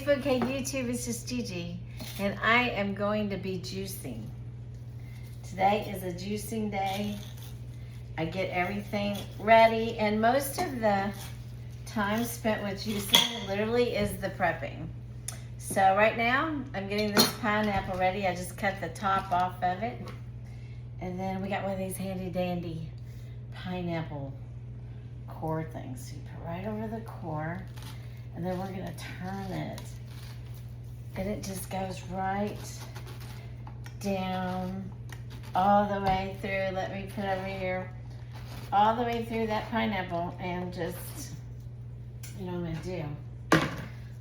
Facebook, hey YouTube, it's just Gigi, and I am going to be juicing. Today is a juicing day. I get everything ready, and most of the time spent with juicing literally is the prepping. So right now, I'm getting this pineapple ready. I just cut the top off of it. And then we got one of these handy dandy pineapple core things. So you put right over the core, and then we're gonna turn it. And it just goes right down all the way through. Let me put over here. All the way through that pineapple, and just, you know what I'm gonna do?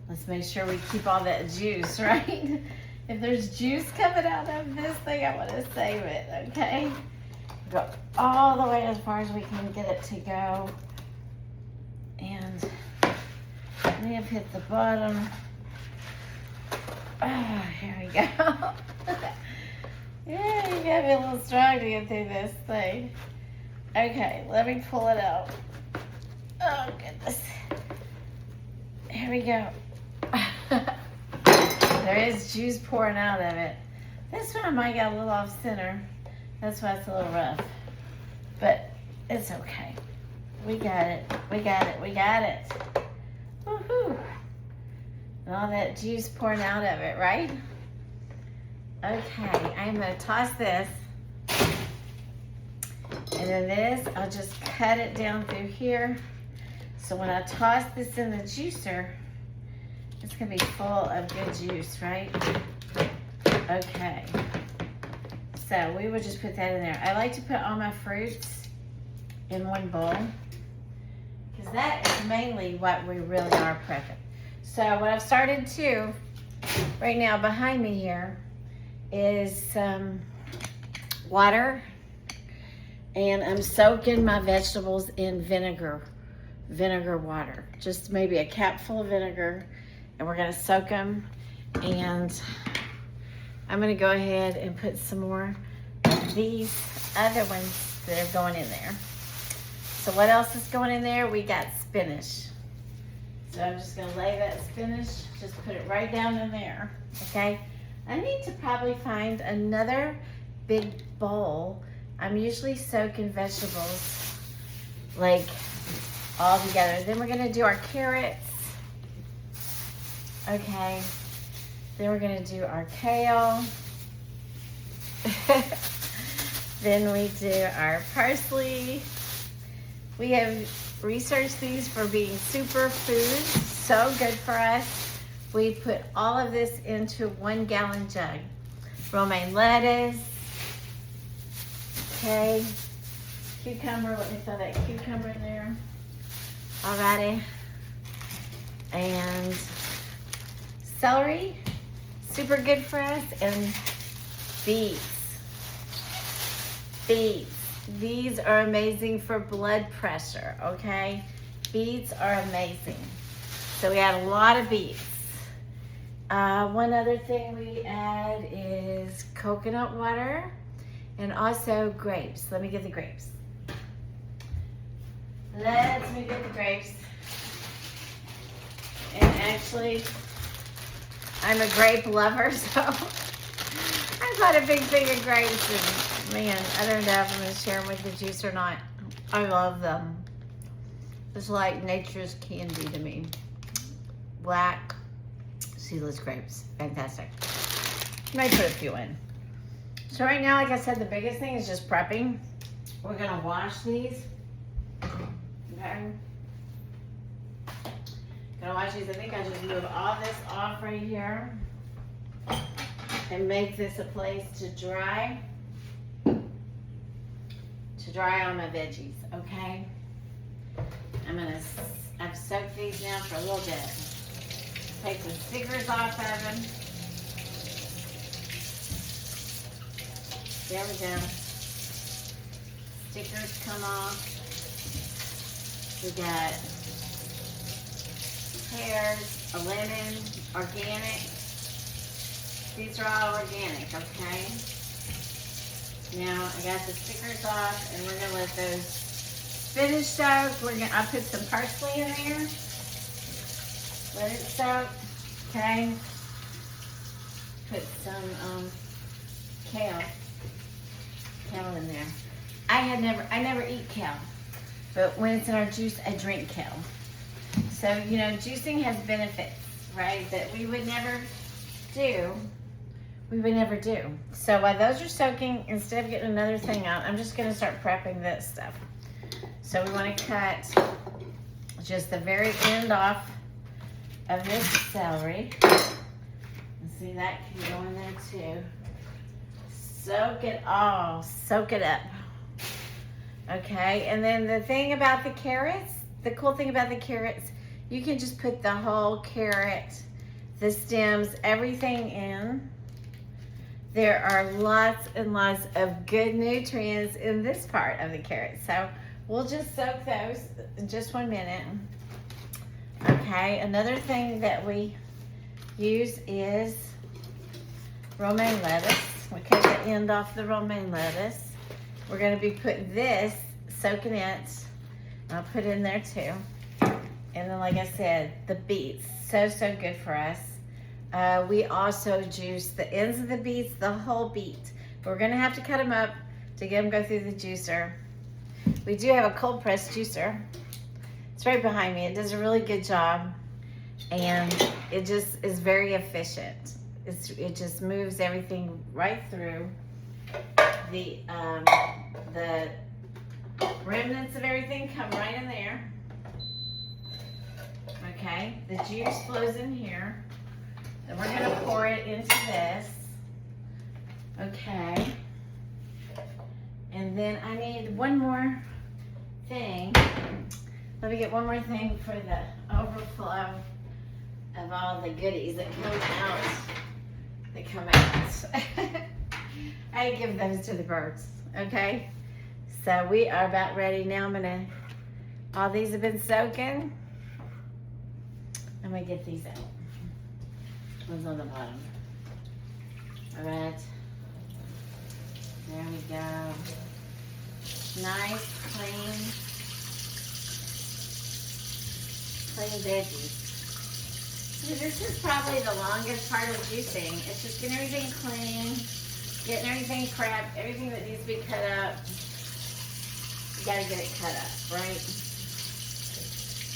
Let's make sure we keep all that juice, right? If there's juice coming out of this thing, I wanna save it, okay? Go all the way as far as we can get it to go. And we have hit the bottom. Oh, here we go. Yeah, you gotta be a little strong to get through this thing. Okay, let me pull it out. Oh, goodness. Here we go. There is juice pouring out of it. This one I might get a little off center. That's why it's a little rough. But it's okay. We got it. We got it. We got it. Woohoo. And all that juice pouring out of it, right? Okay, I'm going to toss this. And then this, I'll just cut it down through here. So when I toss this in the juicer, it's going to be full of good juice, right? Okay. So we will just put that in there. I like to put all my fruits in one bowl, because that is mainly what we really are prepping. So what I've started to, right now behind me here, is some water. And I'm soaking my vegetables in vinegar water. Just maybe a cap full of vinegar. And we're gonna soak them. And I'm gonna go ahead and put some more of these other ones that are going in there. So what else is going in there? We got spinach. So I'm just gonna lay that spinach, just put it right down in there, okay? I need to probably find another big bowl. I'm usually soaking vegetables like all together. Then we're gonna do our carrots. Okay. Then we're gonna do our kale. Then we do our parsley. We have researched these for being superfood, so good for us. We put all of this into 1 gallon jug. Romaine lettuce. Okay, cucumber, let me throw that cucumber in there. Alrighty. And celery, super good for us. And beets. Beets. These are amazing for blood pressure, okay? Beets are amazing. So we add a lot of beets. One other thing we add is coconut water. And also grapes. Let me get the grapes. Let me get the grapes. And actually, I'm a grape lover, so I've got a big thing of grapes. And man, I don't know if I'm going to share them with the juice or not. I love them. It's like nature's candy to me. Black, seedless grapes. Fantastic. Might put a few in. So right now, like I said, the biggest thing is just prepping. We're gonna wash these. Okay. Gonna wash these. I think I just move all this off right here and make this a place to dry. To dry all my veggies, okay? I've soaked these now for a little bit. Take the stickers off of them. There we go. Stickers come off. We got pears, a lemon, organic. These are all organic, okay? Now I got the stickers off, and we're gonna let those spinach soak. I put some parsley in there. Let it soak. Okay. Put some kale in there. I never eat kale, but when it's in our juice, I drink kale. So, you know, juicing has benefits, right, that we would never do. So while those are soaking, instead of getting another thing out, I'm just gonna start prepping this stuff. So we wanna cut just the very end off of this celery. And see, that can go in there too. Soak it up. Okay, and then the thing about the carrots, the cool thing about the carrots, you can just put the whole carrot, the stems, everything in. There are lots and lots of good nutrients in this part of the carrot. So we'll just soak those in just 1 minute. Okay, another thing that we use is romaine lettuce. We cut the end off the romaine lettuce. We're gonna be putting this, soaking it. I'll put it in there too. And then, like I said, the beets, so good for us. We also juice the ends of the beets, the whole beet. But we're gonna have to cut them up to get them go through the juicer. We do have a cold press juicer. It's right behind me. It does a really good job, and it just is very efficient. It just moves everything right through. The remnants of everything come right in there. Okay, the juice flows in here. Then we're gonna pour it into this. Okay. And then I need one more thing. Let me get one more thing for the overflow of all the goodies that come out. I give those to the birds, okay? So we are about ready now. All these have been soaking. I'm gonna get these out. One's on the bottom. All right. There we go. Nice, clean veggies. See, this is probably the longest part of juicing. It's just getting everything clean, getting everything prepped, everything that needs to be cut up. You gotta get it cut up, right?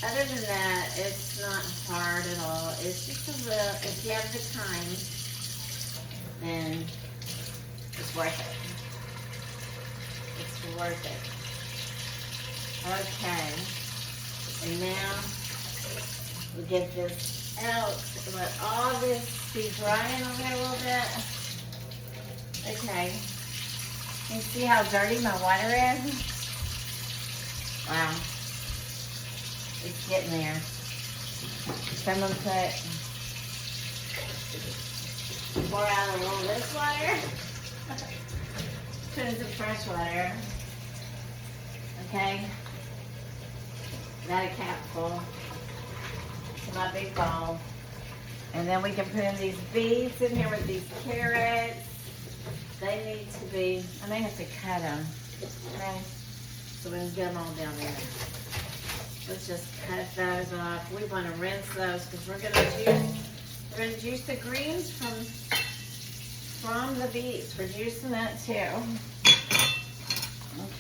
Other than that, it's not hard at all. It's just a little, if you have the time, then it's worth it. It's worth it. Okay. And now we get this out. Let all this be drying over there a little bit. Okay. You see how dirty my water is? Wow. It's getting there. So I'm gonna pour out a little of this water. Put in some fresh water. Okay. Got a cap full. It's my big bowl. And then we can put in these beets in here with these carrots. They need to be, I may have to cut them. Okay. So we can get them all down there. Let's just cut those off. We want to rinse those because we're gonna juice the greens from the beets. We're juicing that too.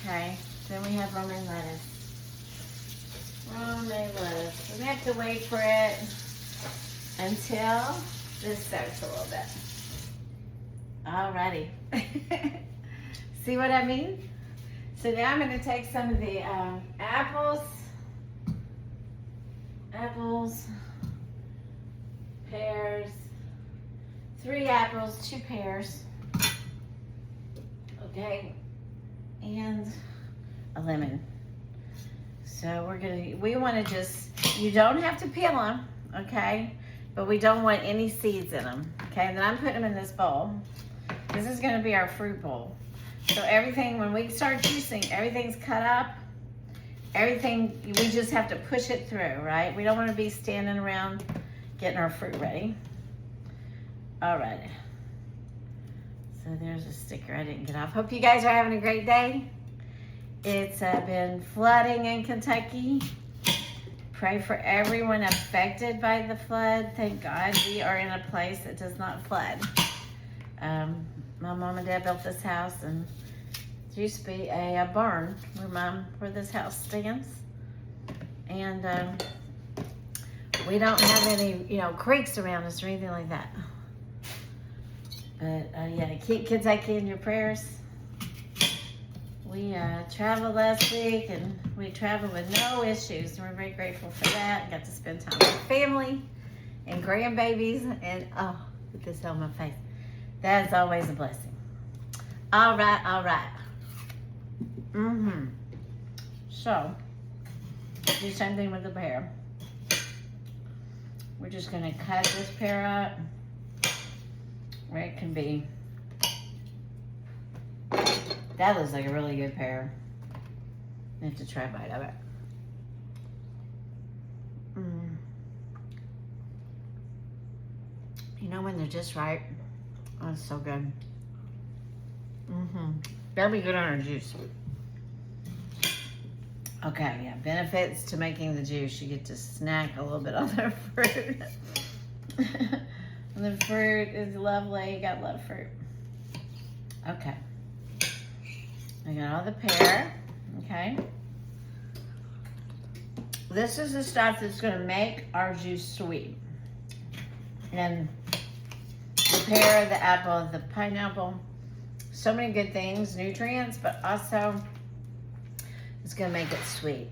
Okay. Then we have romaine lettuce. Romaine lettuce. We have to wait for it until this soaks a little bit. Alrighty. See what I mean? So now I'm going to take some of the apples, pears, 3 apples, 2 pears, okay, and a lemon. So we want to just, you don't have to peel them, okay, but we don't want any seeds in them, okay. And then I'm putting them in this bowl. This is going to be our fruit bowl. So everything, when we start juicing, everything's cut up. Everything, we just have to push it through, right? We don't want to be standing around getting our fruit ready. All right. So there's a sticker I didn't get off. Hope you guys are having a great day. It's been flooding in Kentucky Pray for everyone affected by the flood. Thank God we are in a place that does not flood. My mom and dad built this house, and it used to be a barn where this house stands. And we don't have any, creeks around us or anything like that. But yeah, keep Kentucky in your prayers. We traveled last week, and we traveled with no issues, and we're very grateful for that. Got to spend time with family and grandbabies, and with this on my face. That is always a blessing. All right. So, do the same thing with the pear. We're just gonna cut this pear up where it can be. That looks like a really good pear. I have to try a bite of it. When they're just right, oh, it's so good. That'll be good on our juice. Okay, yeah, benefits to making the juice. You get to snack a little bit on the fruit. And the fruit is lovely. You gotta love fruit. Okay. I got all the pear. Okay. This is the stuff that's gonna make our juice sweet. And the pear, the apple, the pineapple, so many good things, nutrients, but also it's gonna make it sweet.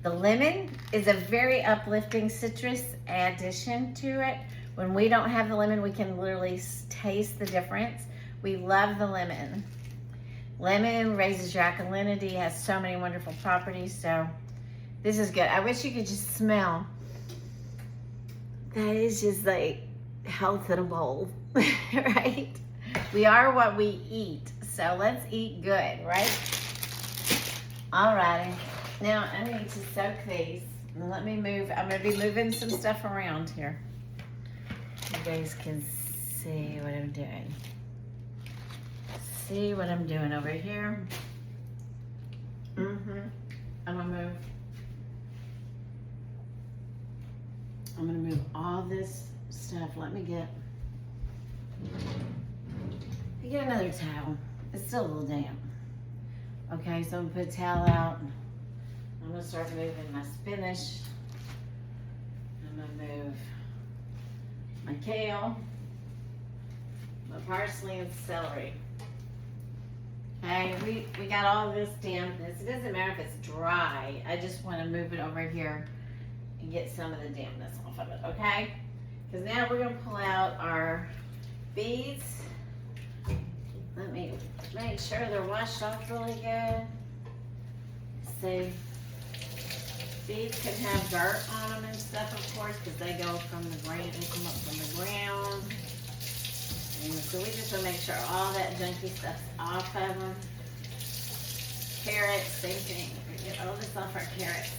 The lemon is a very uplifting citrus addition to it. When we don't have the lemon, we can literally taste the difference. We love the lemon. Lemon raises your alkalinity, has so many wonderful properties, so this is good. I wish you could just smell. That is just like health in a bowl, right? We are what we eat, so let's eat good, right? Alrighty, now I need to soak these. Let me move. I'm gonna be moving some stuff around here. You guys can see what I'm doing. See what I'm doing over here. I'm gonna move all this stuff. Let me get another towel. It's still a little damp. Okay, so I'm gonna put a towel out. I'm gonna start moving my spinach. I'm gonna move my kale, my parsley, and celery. Okay, we got all this dampness. It doesn't matter if it's dry. I just want to move it over here and get some of the dampness off of it, okay? Because now we're going to pull out our beets. Let me make sure they're washed off really good. See, beets can have dirt on them and stuff, of course, because they go from the ground, they come up from the ground. And so we just want to make sure all that junky stuff's off of them. Carrots, same thing. We get all this off our carrots.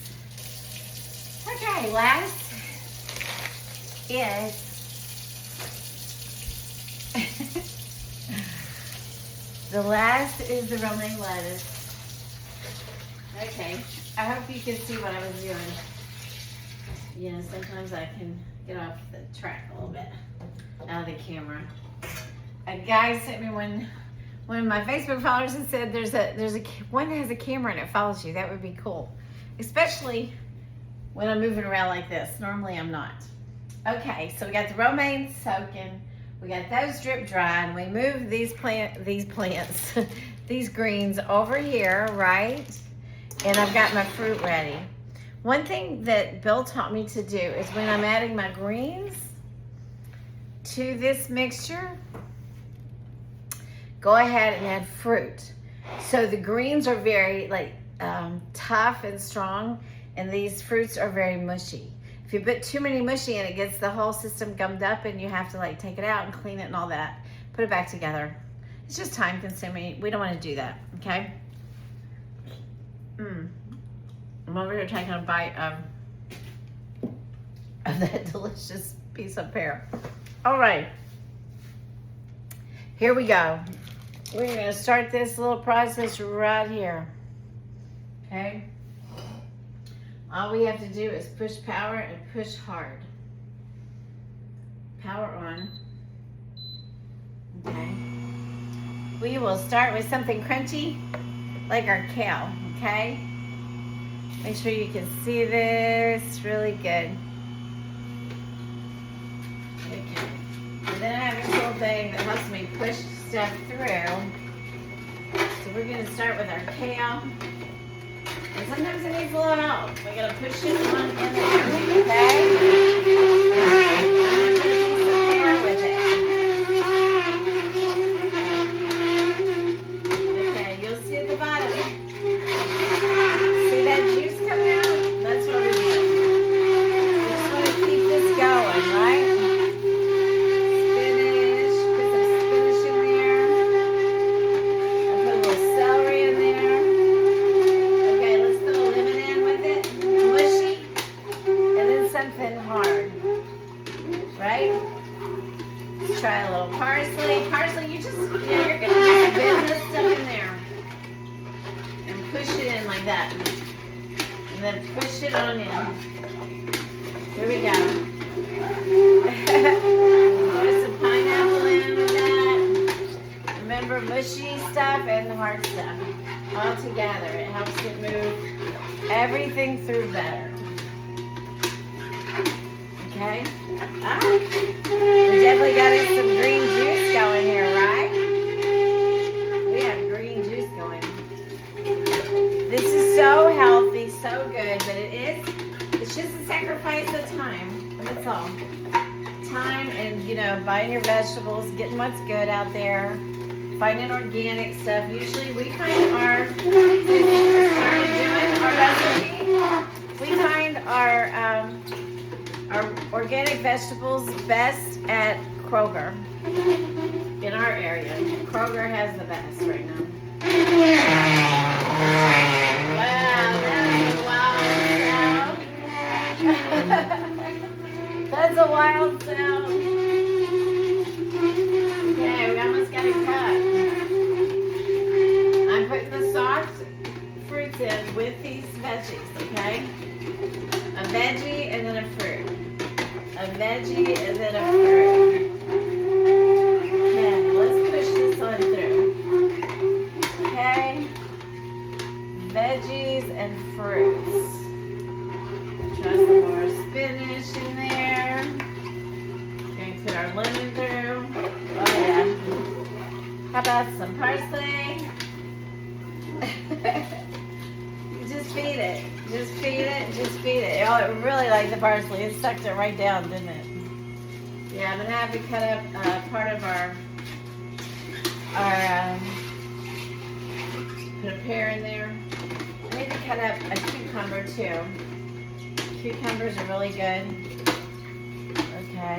Okay, last is the last is the romaine lettuce. Okay, I hope you can see what I was doing. You know, sometimes I can get off the track a little bit out of the camera. A guy sent me one of my Facebook followers and said there's a one that has a camera and it follows you. That would be cool, especially when I'm moving around like this. Normally I'm not. Okay, so we got the romaine soaking. We got those drip drying. We moved these plants, these greens over here, right? And I've got my fruit ready. One thing that Bill taught me to do is when I'm adding my greens to this mixture, go ahead and add fruit. So the greens are very tough and strong, and these fruits are very mushy. If you put too many mushy in, it gets the whole system gummed up, and you have to take it out and clean it and all that. Put it back together. It's just time consuming. We don't want to do that, okay? I'm over here taking a bite of that delicious piece of pear. All right, here we go. We're gonna start this little process right here, okay? All we have to do is push power and push hard. Power on. Okay. We will start with something crunchy, like our kale, okay? Make sure you can see this really good. Okay. And then I have this little thing that helps me push stuff through. So we're gonna start with our kale. And sometimes it needs a little help. We gotta push it on in there, okay? With it. Okay, you'll see at the bottom. See that juice coming out? That's what we're doing. We just want to keep this going, right? Spinach, put some spinach in there. I put a little celery in there. Okay, let's put a lemon in with it. Mushy. And then something hard. Right? Let's try a little parsley. Parsley, you're going to just bend this stuff in there. And push it in like that. And then push it on in. Here we go. Put some pineapple in with that. Remember, mushy stuff and the hard stuff all together. It helps it move everything through better. Okay? Ah, we definitely got us some green juice going here, right? We have green juice going. This is so healthy, so good, but it's just a sacrifice of time. That's all. Time and, buying your vegetables, getting what's good out there, finding organic stuff. Usually we find our recipe, we find our organic vegetables best at Kroger in our area. Kroger has the best right now. Wow, that's a wild sound. Okay, we almost got it cut. I'm putting the soft fruits in with these veggies, okay? A veggie and then a fruit. A veggie and then a fruit. Okay, let's push this on through. Okay? Veggies and fruits. Try some more spinach in there. Going to put our lemon through. Oh yeah. How about some parsley? Just feed it. Just feed it. Just feed it. Oh, it really liked the parsley. It sucked it right down, didn't it? Yeah, I'm gonna have to cut up part of our put a pear in there. I need to cut up a cucumber too. Cucumbers are really good. Okay,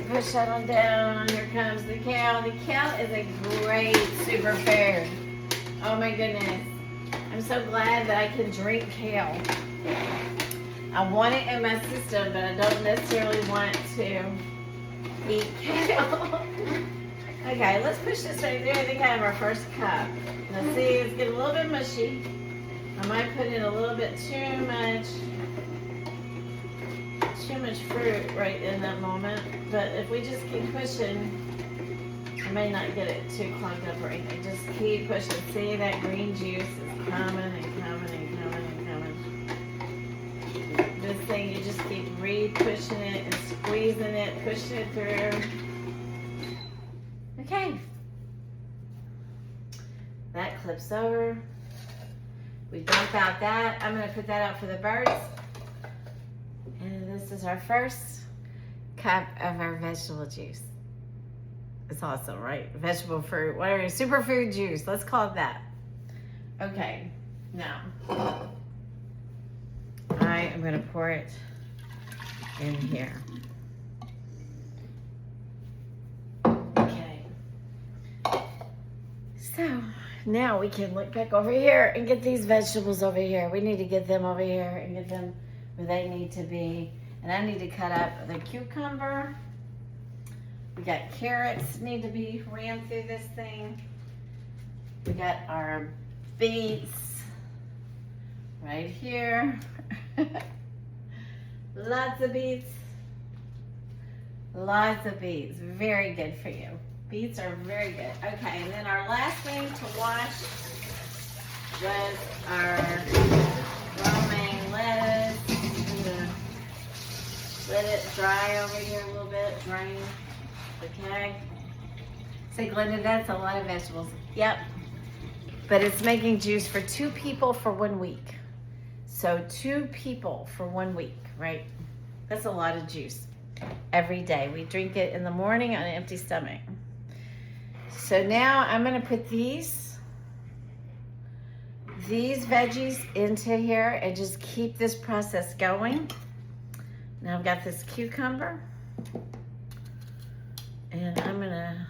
push that on down. Here comes the kale. The kale is a great superfood. Oh my goodness. I'm so glad that I can drink kale. I want it in my system, but I don't necessarily want to eat kale. Okay, let's push this right there. I think I have our first cup. Now see, it's getting a little bit mushy. I might put in a little bit too much fruit right in that moment. But if we just keep pushing, I may not get it too clogged up or anything. Just keep pushing. See, that green juice is coming and coming and coming and coming. This thing, you just keep re-pushing it and squeezing it, pushing it through. Okay. That clips over. We dump out that. I'm going to put that out for the birds. And this is our first cup of our vegetable juice. It's awesome, right? Vegetable fruit, whatever, superfood juice. Let's call it that. Okay, now I am going to pour it in here. Okay. So now we can look back over here and get these vegetables over here. We need to get them over here and get them where they need to be. And I need to cut up the cucumber. We got carrots need to be ran through this thing. We got our beets right here. Lots of beets. Lots of beets. Very good for you. Beets are very good. Okay, and then our last thing to wash was our romaine lettuce. I'm gonna let it dry over here a little bit, drain. Okay. Say, Glenda, that's a lot of vegetables. Yep. But it's making juice for 2 people for 1 week. So 2 people for 1 week, right? That's a lot of juice every day. We drink it in the morning on an empty stomach. So now I'm gonna put these veggies into here and just keep this process going. Now I've got this cucumber and I'm gonna,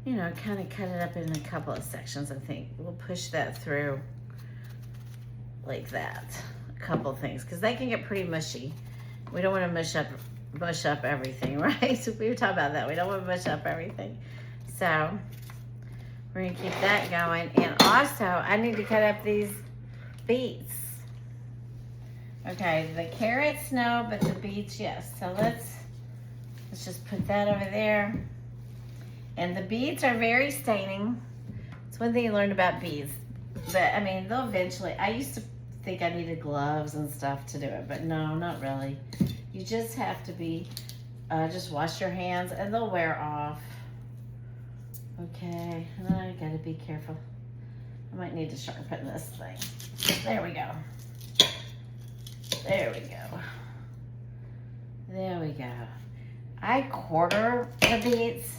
you know, kind of cut it up in a couple of sections. I think we'll push that through like that, a couple things, because they can get pretty mushy. We don't want to mush up everything, right? So we were talking about that. We don't want to mush up everything. So we're gonna keep that going. And also, I need to cut up these beets. Okay, the carrots, no, but the beets, yes. So let's just put that over there. And the beets are very staining. It's one thing you learn about beets. But, I mean, they'll eventually, I used to think I needed gloves and stuff to do it, but no, not really. You just have to be, just wash your hands and they'll wear off. Okay, and I gotta be careful. I might need to sharpen this thing. There we go. There we go. There we go. I quarter the beets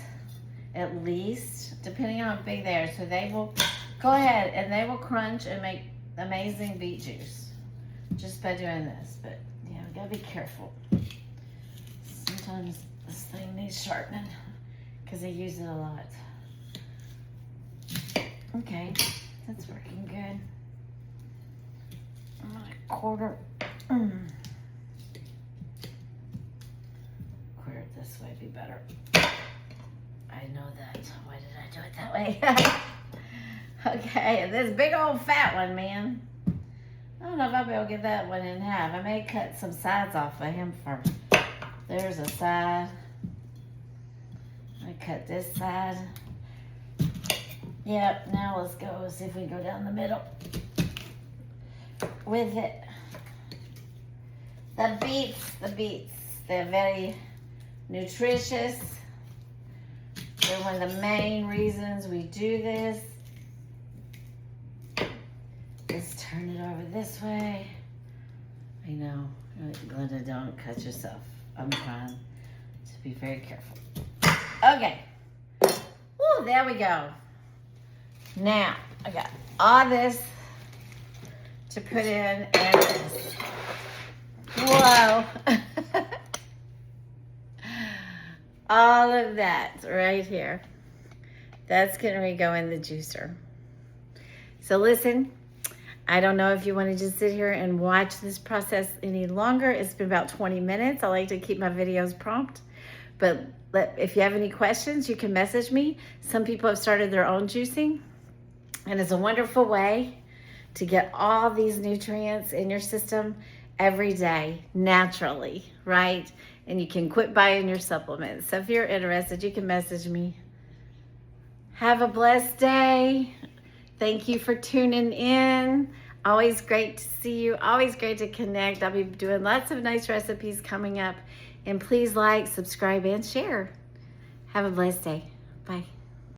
at least, depending on how big they are. So they will go ahead and they will crunch and make amazing beet juice just by doing this. But yeah, we gotta be careful. Sometimes this thing needs sharpening because I use it a lot. Okay, that's working good. I'm gonna quarter it this way, be better. I know that. Why did I do it that way? Okay, and this big old fat one, man. I don't know if I'll be able to get that one in half. I may cut some sides off of him first. There's a side. I cut this side. Yep, now let's go see if we can go down the middle with it. The beets, they're very nutritious. They're one of the main reasons we do this. Let's turn it over this way. I know, Glenda, don't cut yourself. I'm trying to be very careful. Okay. Ooh, there we go. Now, I got all this to put in and this. Whoa. All of that right here. That's going to go in the juicer. So listen, I don't know if you want to just sit here and watch this process any longer. It's been about 20 minutes. I like to keep my videos prompt. But if you have any questions, you can message me. Some people have started their own juicing. And it's a wonderful way to get all these nutrients in your system every day, naturally, right? And you can quit buying your supplements. So if you're interested, you can message me. Have a blessed day. Thank you for tuning in. Always great to see you. Always great to connect. I'll be doing lots of nice recipes coming up. And please like, subscribe, and share. Have a blessed day. Bye.